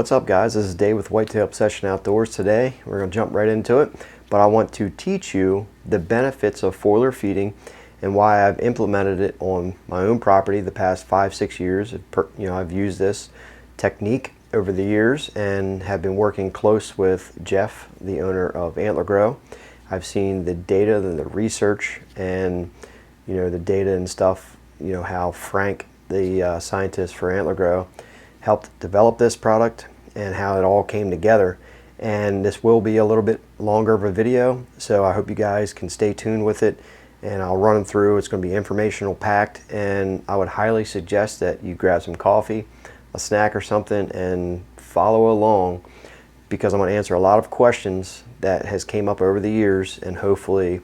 What's up, guys? This is Dave with Whitetail Obsession Outdoors. Today we're going to jump right into it, but I want to teach you the benefits of foliar feeding and why I've implemented it on my own property the past 5-6 years. I've used this technique over the years and have been working close with Jeff, the owner of Antler Grow. I've seen the data and the research and the data and stuff, how Frank, the scientist for Antler Grow, helped develop this product and how it all came together. And this will be a little bit longer of a video, so I hope you guys can stay tuned with it, and I'll run them through. It's going to be informational packed, and I would highly suggest that you grab some coffee, a snack or something, and follow along, because I'm going to answer a lot of questions that has came up over the years, and hopefully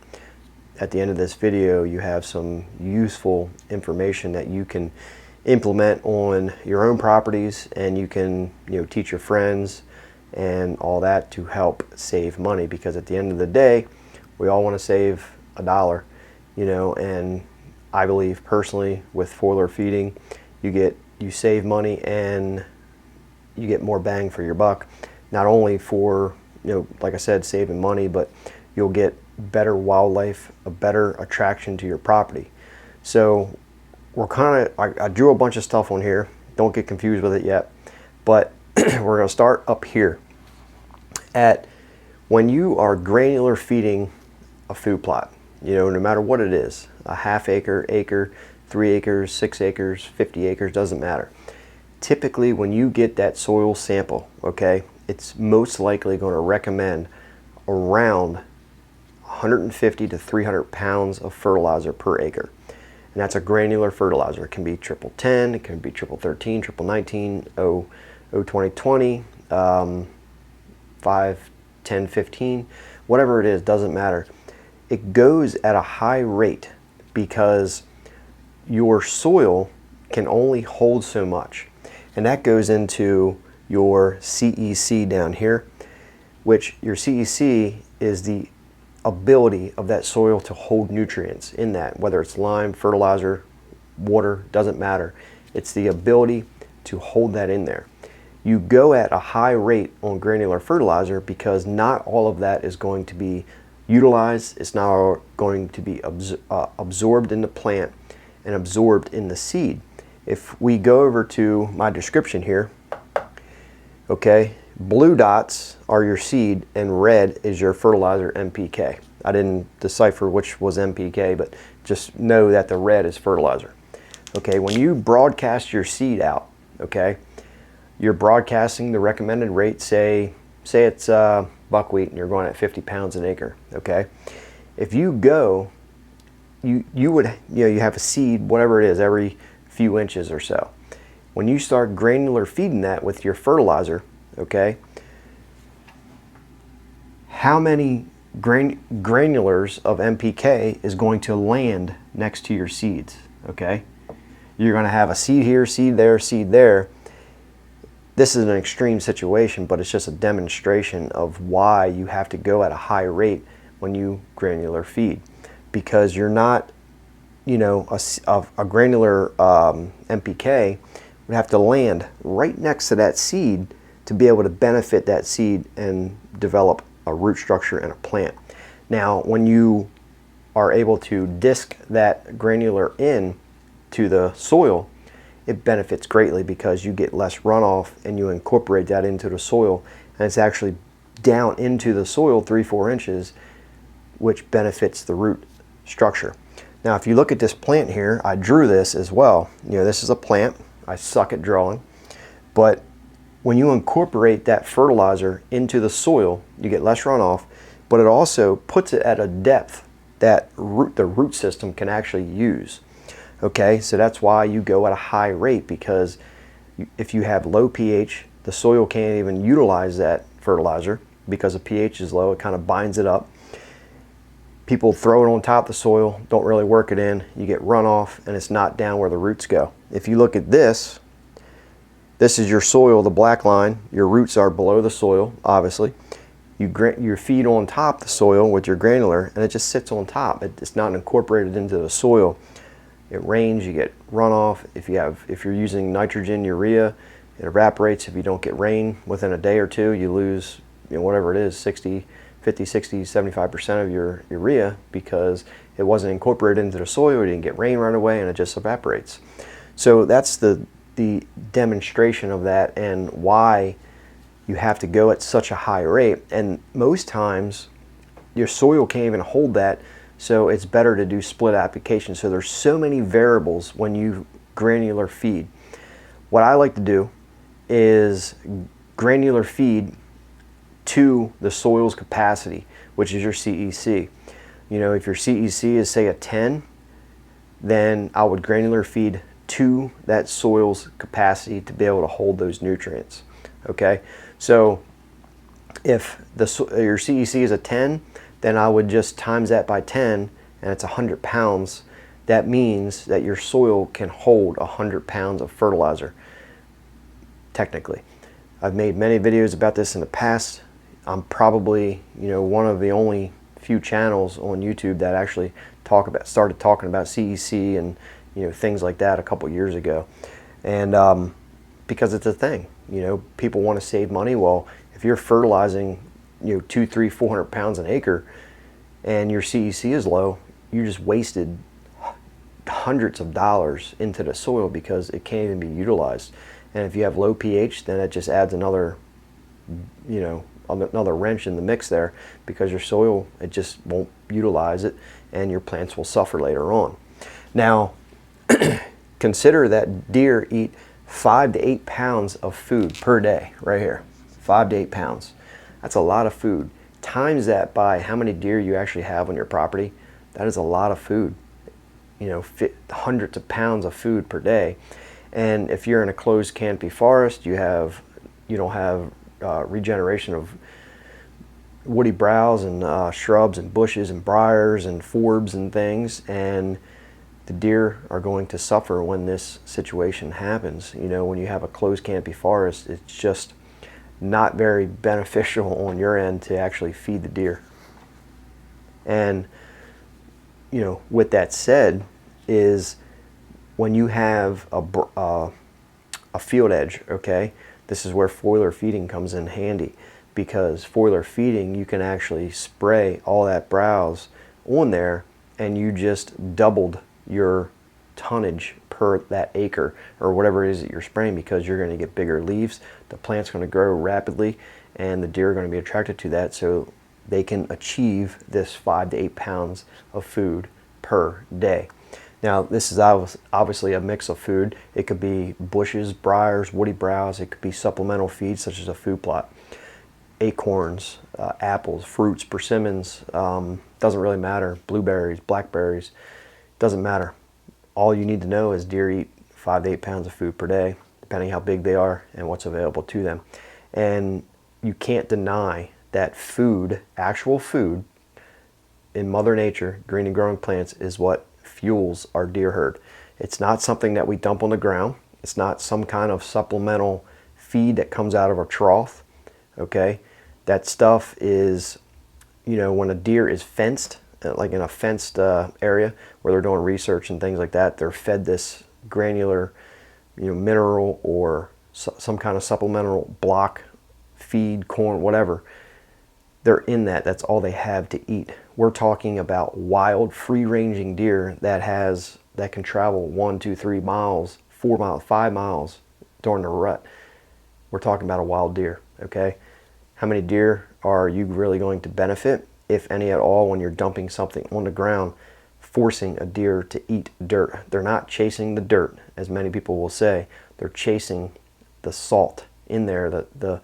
at the end of this video you have some useful information that you can implement on your own properties, and you can teach your friends and all that to help save money, because at the end of the day we all want to save a dollar, and I believe personally with foliar feeding you save money and you get more bang for your buck, not only for like I said, saving money, but you'll get better wildlife, a better attraction to your property. So I drew a bunch of stuff on here. Don't get confused with it yet, but we're going to start up here at when you are granular feeding a food plot, no matter what it is, a half acre, 3 acres, 6 acres, 50 acres, doesn't matter. Typically when you get that soil sample, okay, it's most likely going to recommend around 150 to 300 pounds of fertilizer per acre. And that's a granular fertilizer. It can be triple 10, it can be triple 13, triple 19, 2020, 5, 10, 15, whatever it is, doesn't matter. It goes at a high rate because your soil can only hold so much. And that goes into your CEC down here, which your CEC is the ability of that soil to hold nutrients in that, whether it's lime, fertilizer, water, doesn't matter. It's the ability to hold that in there. You go at a high rate on granular fertilizer because not all of that is going to be utilized. It's not going to be absorbed in the plant and absorbed in the seed. If we go over to my description here, okay, blue dots are your seed and red is your fertilizer, NPK. I didn't decipher which was NPK, but just know that the red is fertilizer. Okay, when you broadcast your seed out, okay, you're broadcasting the recommended rate, say it's buckwheat and you're going at 50 pounds an acre, okay? If you go, you have a seed, whatever it is, every few inches or so. When you start granular feeding that with your fertilizer, okay, how many granulars of NPK is going to land next to your seeds? Okay, you're going to have a seed here, seed there, seed there. This is an extreme situation, but it's just a demonstration of why you have to go at a high rate when you granular feed, because you're not, a granular NPK would have to land right next to that seed to be able to benefit that seed and develop a root structure and a plant. Now, when you are able to disc that granular in to the soil, it benefits greatly because you get less runoff and you incorporate that into the soil, and it's actually down into the soil 3-4 inches, which benefits the root structure. Now, if you look at this plant here, I drew this as well. This is a plant. I suck at drawing, but when you incorporate that fertilizer into the soil, you get less runoff, but it also puts it at a depth that the root system can actually use. Okay, so that's why you go at a high rate, because if you have low pH, the soil can't even utilize that fertilizer because the pH is low. It kind of binds it up. People throw it on top of the soil, don't really work it in, you get runoff, and it's not down where the roots go. If you look at this is your soil, the black line. Your roots are below the soil, obviously. You feed on top the soil with your granular, and it just sits on top. It's not incorporated into the soil. It rains, you get runoff. If you're using nitrogen, urea, It evaporates. If you don't get rain within a day or two, you lose, whatever it is, 50, 60, 75% of your urea because it wasn't incorporated into the soil. You didn't get rain right away, and it just evaporates. So that's the demonstration of that, and why you have to go at such a high rate. And most times your soil can't even hold that, so it's better to do split application. So there's so many variables when you granular feed. What I like to do is granular feed to the soil's capacity, which is your CEC. If your CEC is, say, a 10, then I would granular feed to that soil's capacity to be able to hold those nutrients. Okay, so if your CEC is a 10, then I would just times that by 10, and it's 100 pounds. That means that your soil can hold 100 pounds of fertilizer, technically. I've made many videos about this in the past. I'm probably, one of the only few channels on YouTube that actually started talking about CEC and things like that a couple years ago. And because it's a thing, people want to save money. Well, if you're fertilizing 200, 300, 400 pounds an acre and your CEC is low, you just wasted hundreds of dollars into the soil because it can't even be utilized. And if you have low pH, then it just adds another wrench in the mix there, because your soil, it just won't utilize it, and your plants will suffer later on. Now, consider that deer eat 5 to 8 pounds of food per day, right here. 5 to 8 pounds. That's a lot of food. Times that by how many deer you actually have on your property. That is a lot of food. Hundreds of pounds of food per day. And if you're in a closed canopy forest, you don't have regeneration of woody browse and shrubs and bushes and briars and forbs and things, and the deer are going to suffer when this situation happens. When you have a closed canopy forest, it's just not very beneficial on your end to actually feed the deer. And with that said, is when you have a field edge, okay, this is where foliar feeding comes in handy, because foliar feeding, you can actually spray all that browse on there, and you just doubled your tonnage per that acre or whatever it is that you're spraying, because you're going to get bigger leaves, the plant's going to grow rapidly, and the deer are going to be attracted to that, so they can achieve this 5 to 8 pounds of food per day. Now, this is obviously a mix of food. It could be bushes, briars, woody browse. It could be supplemental feeds such as a food plot, acorns, apples, fruits, persimmons. Doesn't really matter. Blueberries, blackberries, doesn't matter. All you need to know is deer eat 5 to 8 pounds of food per day, depending how big they are and what's available to them. And you can't deny that food, actual food, in Mother Nature, green and growing plants, is what fuels our deer herd. It's not something that we dump on the ground. It's not some kind of supplemental feed that comes out of a trough. Okay, that stuff is, when a deer is fenced, like in a fenced area where they're doing research and things like that, they're fed this granular, mineral or some kind of supplemental block feed, corn, whatever. They're in that. That's all they have to eat. We're talking about wild, free-ranging deer that can travel 1, 2, 3 miles, 4 miles, 5 miles during the rut. We're talking about a wild deer. Okay, how many deer are you really going to benefit, if any at all, when you're dumping something on the ground, forcing a deer to eat dirt? They're not chasing the dirt, as many people will say. They're chasing the salt in there, the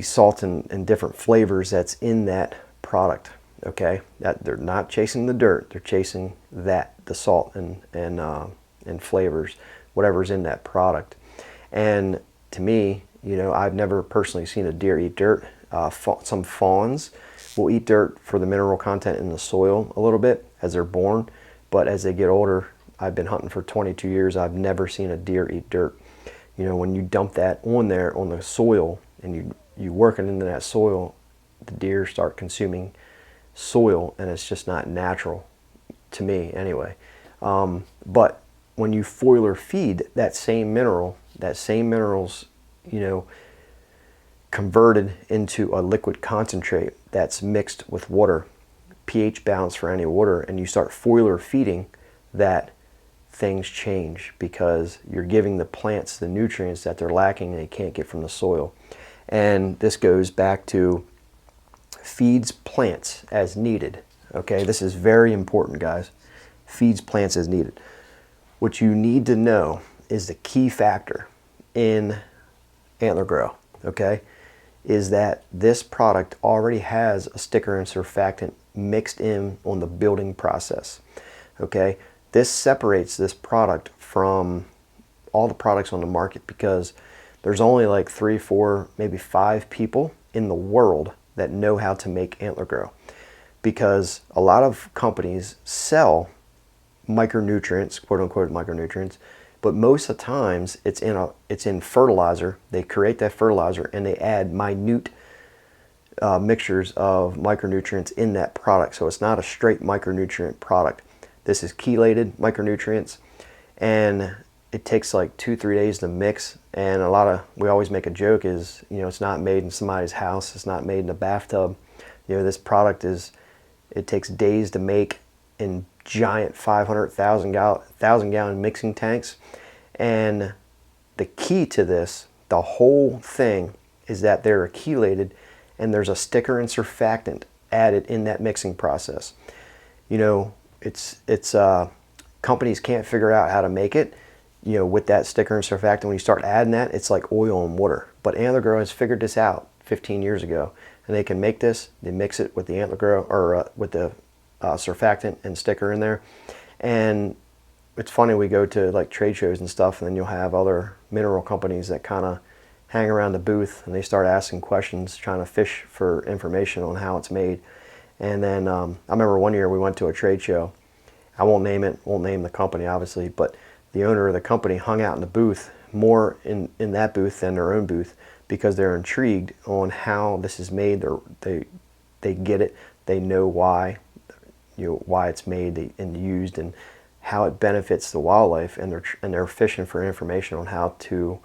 salt and different flavors that's in that product. Okay, that they're not chasing the dirt, they're chasing the salt and flavors, whatever's in that product. And to me, I've never personally seen a deer eat dirt. Some fawns will eat dirt for the mineral content in the soil a little bit as they're born, but as they get older, I've been hunting for 22 years, I've never seen a deer eat dirt. When you dump that on there on the soil and you work it into that soil, the deer start consuming soil, and it's just not natural to me anyway. But when you foliar feed that same mineral, that same mineral's, you know, converted into a liquid concentrate that's mixed with water, pH balance for any water, and you start foliar feeding, that things change because you're giving the plants the nutrients that they're lacking and they can't get from the soil. And this goes back to feeds plants as needed. Okay, this is very important, guys. Feeds plants as needed. What you need to know is the key factor in antler grow, okay, is that this product already has a sticker and surfactant mixed in on the building process. Okay, this separates this product from all the products on the market because there's only like 3, 4, maybe 5 people in the world that know how to make antler grow, because a lot of companies sell micronutrients, quote unquote micronutrients, but most of the times it's in fertilizer. They create that fertilizer and they add minute mixtures of micronutrients in that product. So it's not a straight micronutrient product. This is chelated micronutrients, and it takes like 2-3 days to mix. And we always make a joke is, you know, it's not made in somebody's house. It's not made in a bathtub. You know, this product it takes days to make in giant 500,000 gallon mixing tanks. And the key to this, the whole thing, is that they're chelated and there's a sticker and surfactant added in that mixing process. You know, it's companies can't figure out how to make it, you know, with that sticker and surfactant. When you start adding that, it's like oil and water. But Antler Grow has figured this out 15 years ago, and they can make this. They mix it with the Antler Grow, or with the surfactant and sticker in there. And it's funny, we go to like trade shows and stuff, and then you'll have other mineral companies that kind of hang around the booth and they start asking questions, trying to fish for information on how it's made. And then I remember one year we went to a trade show. I won't name the company obviously, but the owner of the company hung out in the booth, more in that booth than their own booth, because they're intrigued on how this is made. They get it. They know why, you know, why it's made and used, and how it benefits the wildlife, and they're fishing for information on how to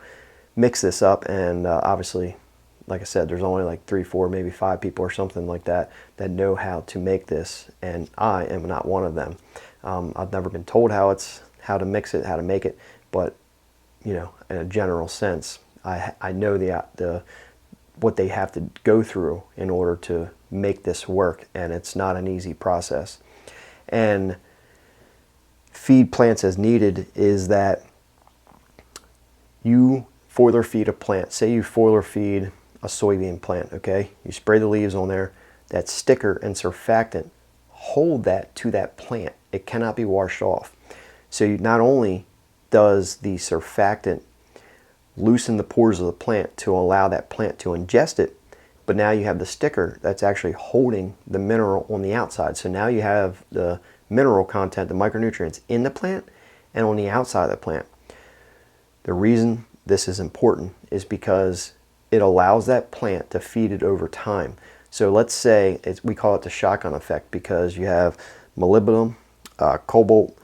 mix this up. And obviously, like I said, there's only like 3, 4, maybe 5 people or something like that that know how to make this, and I am not one of them. I've never been told how to mix it, how to make it, but you know, in a general sense, I know what they have to go through in order to make this work, and it's not an easy process. And feed plants as needed is that you foliar feed a plant. Say you foliar feed a soybean plant, okay? You spray the leaves on there. That sticker and surfactant hold that to that plant. It cannot be washed off. So not only does the surfactant loosen the pores of the plant to allow that plant to ingest it, but now you have the sticker that's actually holding the mineral on the outside. So now you have the mineral content, the micronutrients, in the plant and on the outside of the plant. The reason this is important is because it allows that plant to feed it over time. So let's say, we call it the shotgun effect, because you have molybdenum, cobalt,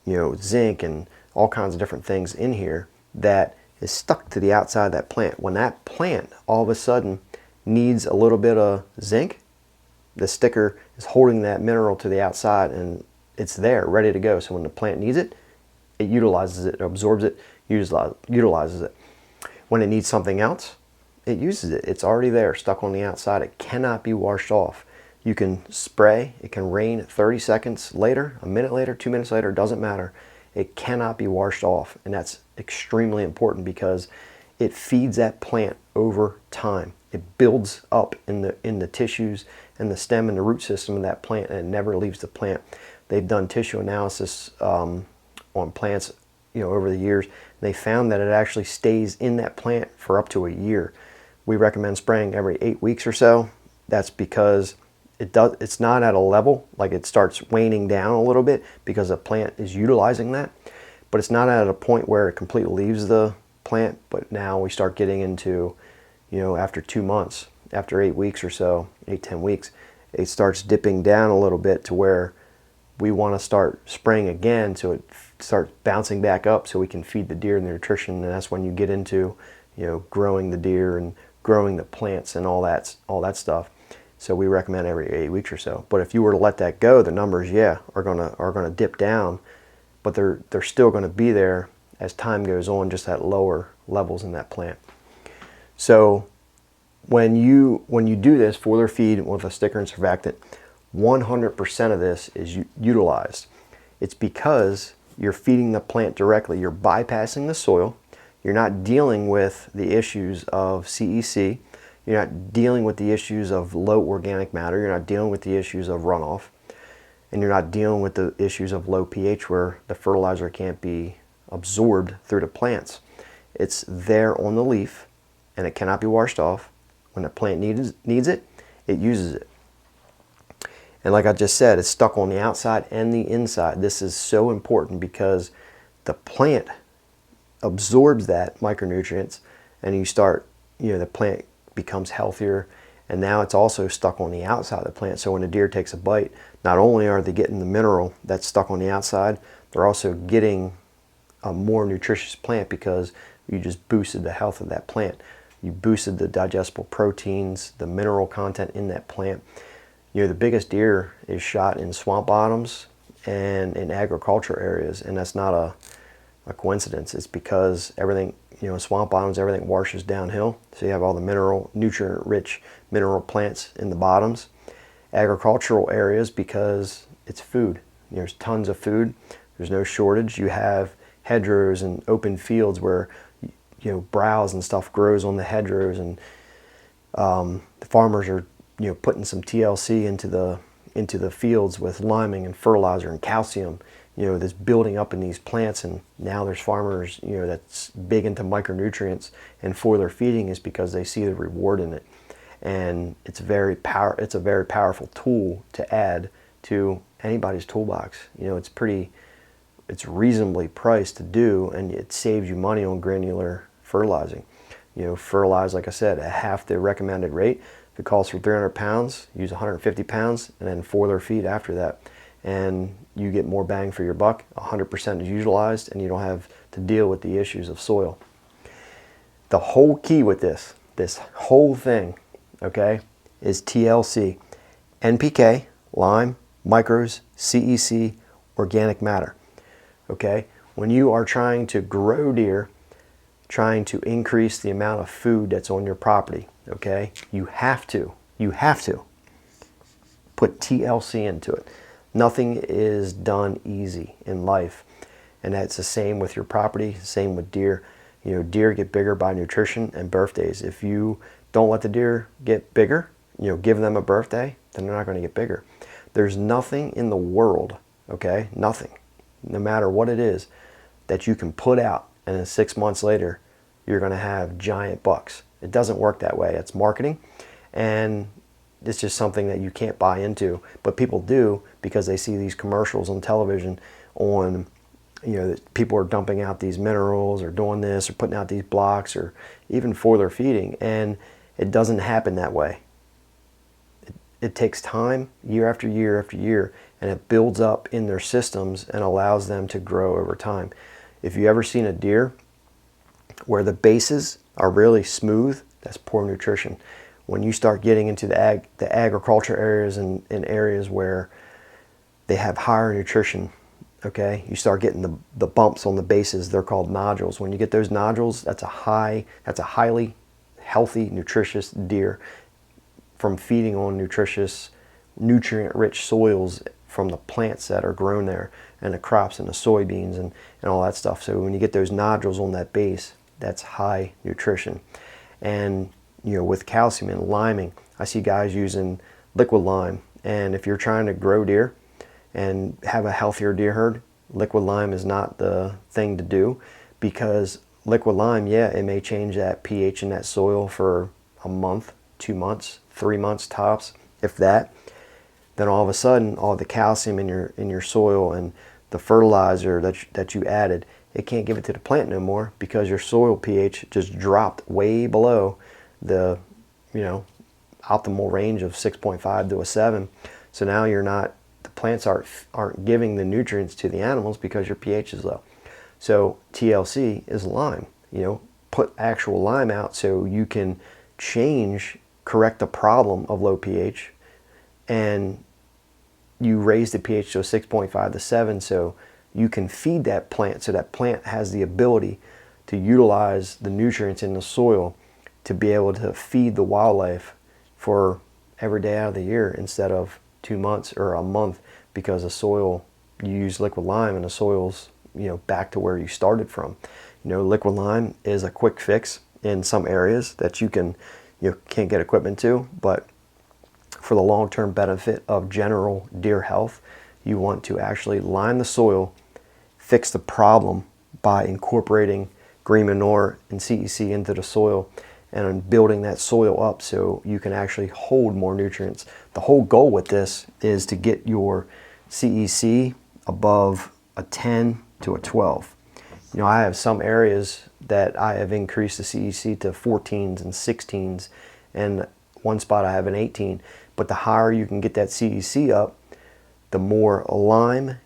you know, zinc, and all kinds of different things in here that is stuck to the outside of that plant. When that plant all of a sudden needs a little bit of zinc, the sticker is holding that mineral to the outside, and it's there ready to go. So when the plant needs it, it utilizes it, absorbs it, utilizes it. When it needs something else, it uses it. It's already there, stuck on the outside. It cannot be washed off. You can spray, it can rain 30 seconds later, a minute later, 2 minutes later, doesn't matter. It cannot be washed off, and that's extremely important because it feeds that plant over time. It builds up in the tissues and the stem and the root system of that plant, and it never leaves the plant. They've done tissue analysis on plants, you know, over the years. They found that it actually stays in that plant for up to a year. We recommend spraying every 8 weeks or so. That's because it's not at a level, like it starts waning down a little bit because the plant is utilizing that, but it's not at a point where it completely leaves the plant. But now we start getting into, you know, after 2 months, after 8 weeks or so, 8-10 weeks, it starts dipping down a little bit to where we want to start spraying again so it start bouncing back up so we can feed the deer the nutrition, and that's when you get into, growing the deer and growing the plants and all that stuff. So we recommend every 8 weeks or so. But if you were to let that go, the numbers, are gonna dip down, but they're still gonna be there as time goes on, just at lower levels in that plant. So when you do this foliar feed with a sticker and surfactant, 100% of this is utilized. It's because you're feeding the plant directly. You're bypassing the soil. You're not dealing with the issues of CEC. You're not dealing with the issues of low organic matter. You're not dealing with the issues of runoff. And you're not dealing with the issues of low pH where the fertilizer can't be absorbed through the plants. It's there on the leaf and it cannot be washed off. When the plant needs it, it uses it. And like I just said, it's stuck on the outside and the inside. This is so important because the plant absorbs that micronutrients, and you start, the plant becomes healthier, and now it's also stuck on the outside of the plant. So when a deer takes a bite, not only are they getting the mineral that's stuck on the outside, they're also getting a more nutritious plant because you just boosted the health of that plant. You boosted the digestible proteins, the mineral content in that plant. The biggest deer is shot in swamp bottoms and in agriculture areas, and that's not a coincidence. It's because everything, in swamp bottoms, everything washes downhill, so you have all the nutrient-rich mineral plants in the bottoms. Agricultural areas, because it's food. There's tons of food. There's no shortage. You have hedgerows and open fields where browse and stuff grows on the hedgerows, and the farmers are putting some TLC into the fields with liming and fertilizer and calcium, that's building up in these plants. And now there's farmers that's big into micronutrients and foliar feeding is because they see the reward in it, and it's a very powerful tool to add to anybody's toolbox. It's reasonably priced to do, and it saves you money on granular fertilizing. Fertilize, like I said, at half the recommended rate. If it calls for 300 pounds, use 150 pounds, and then foliar feed after that. And you get more bang for your buck. 100% is utilized, and you don't have to deal with the issues of soil. The whole key with this whole thing, okay, is TLC. NPK, lime, micros, CEC, organic matter. Okay? When you are trying to grow deer, trying to increase the amount of food that's on your property, okay, you have to put TLC into it. Nothing is done easy in life, and that's the same with your property, same with deer. Deer get bigger by nutrition and birthdays. If you don't let the deer get bigger, give them a birthday, then they're not going to get bigger. There's nothing in the world, okay, nothing, no matter what it is, that you can put out and then 6 months later you're going to have giant bucks. It doesn't work that way. It's marketing, and it's just something that you can't buy into, but people do because they see these commercials on television on, people are dumping out these minerals or doing this or putting out these blocks or even foliar feeding, and it doesn't happen that way. It takes time, year after year after year, and it builds up in their systems and allows them to grow over time. If you ever seen a deer where the bases are really smooth, that's poor nutrition. When you start getting into the agriculture areas and areas where they have higher nutrition, okay, you start getting the bumps on the bases. They're called nodules. When you get those nodules, that's a highly healthy, nutritious deer from feeding on nutrient-rich soils from the plants that are grown there and the crops and the soybeans and all that stuff. So when you get those nodules on that base, that's high nutrition. And with calcium and liming, I see guys using liquid lime, and if you're trying to grow deer and have a healthier deer herd, liquid lime is not the thing to do, because liquid lime, it may change that pH in that soil for a month, 2 months, 3 months tops, if that. Then all of a sudden, all the calcium in your soil and the fertilizer that you added, it can't give it to the plant no more because your soil pH just dropped way below the optimal range of 6.5 to a 7. So now the plants aren't giving the nutrients to the animals because your pH is low. So TLC is lime. You know, put actual lime out so you can correct the problem of low pH, and you raise the pH to a 6.5 to 7 so you can feed that plant, so that plant has the ability to utilize the nutrients in the soil to be able to feed the wildlife for every day out of the year instead of 2 months or a month, because the soil, you use liquid lime and the soil's, you know, back to where you started from. You know, liquid lime is a quick fix in some areas that you can't get equipment to, but for the long-term benefit of general deer health, you want to actually lime the soil, fix the problem by incorporating green manure and CEC into the soil and building that soil up so you can actually hold more nutrients. The whole goal with this is to get your CEC above a 10 to a 12. You know, I have some areas that I have increased the CEC to 14s and 16s, and one spot I have an 18. But the higher you can get that CEC up, the more lime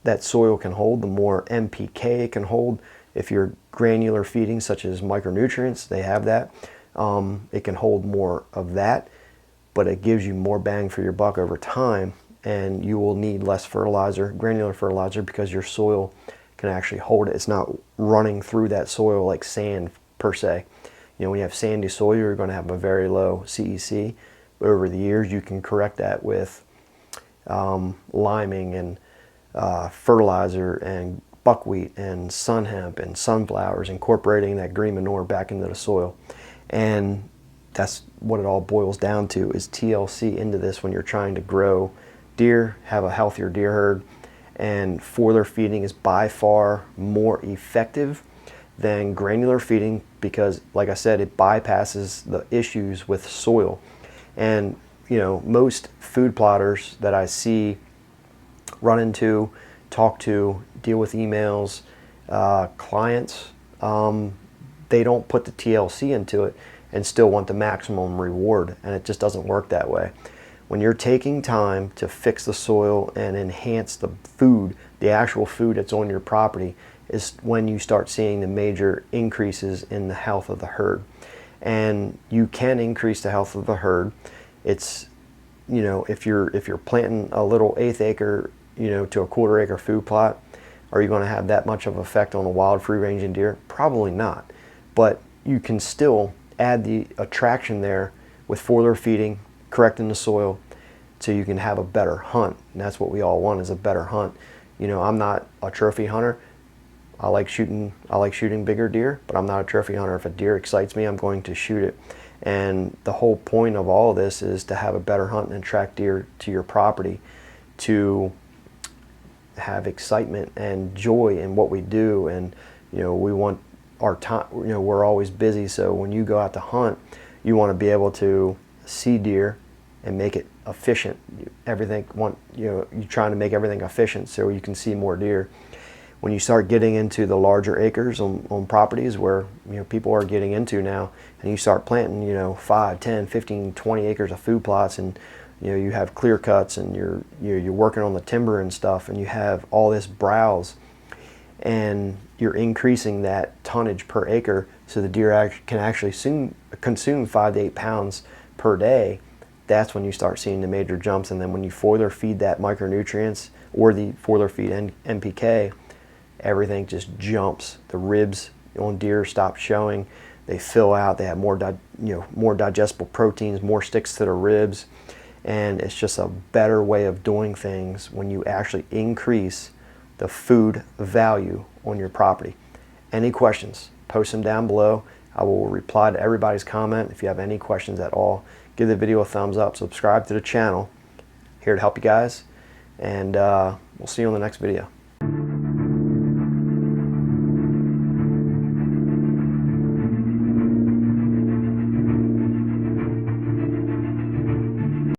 that soil can hold, the more NPK it can hold. If you're granular feeding, such as micronutrients, they have that. It can hold more of that, but it gives you more bang for your buck over time, and you will need less fertilizer, granular fertilizer, because your soil can actually hold it. It's not running through that soil like sand per se. You know, when you have sandy soil, you're going to have a very low CEC. But over the years, you can correct that with liming and fertilizer and buckwheat and sun hemp and sunflowers, incorporating that green manure back into the soil. And that's what it all boils down to, is TLC into this when you're trying to grow deer, have a healthier deer herd. And foliar feeding is by far more effective than granular feeding because, like I said, it bypasses the issues with soil. And, you know, most food plotters that I see run into, talk to, deal with emails, clients, they don't put the TLC into it and still want the maximum reward, and it just doesn't work that way. When you're taking time to fix the soil and enhance the food, the actual food that's on your property, is when you start seeing the major increases in the health of the herd. And you can increase the health of the herd. It's, you know, if you're planting a little 1/8 acre, you know, to a 1/4 acre food plot, are you going to have that much of effect on a wild free ranging deer? Probably not. But you can still add the attraction there with foliar feeding, correcting the soil, so you can have a better hunt. And that's what we all want, is a better hunt. You know, I'm not a trophy hunter. I like shooting bigger deer, but I'm not a trophy hunter. If a deer excites me, I'm going to shoot it. And the whole point of all of this is to have a better hunt and attract deer to your property, to have excitement and joy in what we do. And, you know, we want our time, you know, we're always busy. So when you go out to hunt, you want to be able to see deer and make it efficient. You're trying to make everything efficient so you can see more deer. When you start getting into the larger acres on properties where, you know, people are getting into now, and you start planting, you know, 5, 10, 15, 20 acres of food plots, and, you know, you have clear cuts, and you're working on the timber and stuff, and you have all this browse, and you're increasing that tonnage per acre, so the deer can actually consume 5 to 8 pounds per day. That's when you start seeing the major jumps. And then when you foliar feed that micronutrients or the foliar feed NPK, everything just jumps. The ribs on deer stop showing. They fill out. They have more digestible proteins, more sticks to the ribs, and it's just a better way of doing things when you actually increase the food value on your property. Any questions? Post them down below. I will reply to everybody's comment. If you have any questions at all, give the video a thumbs up. Subscribe to the channel. Here to help you guys, and we'll see you on the next video.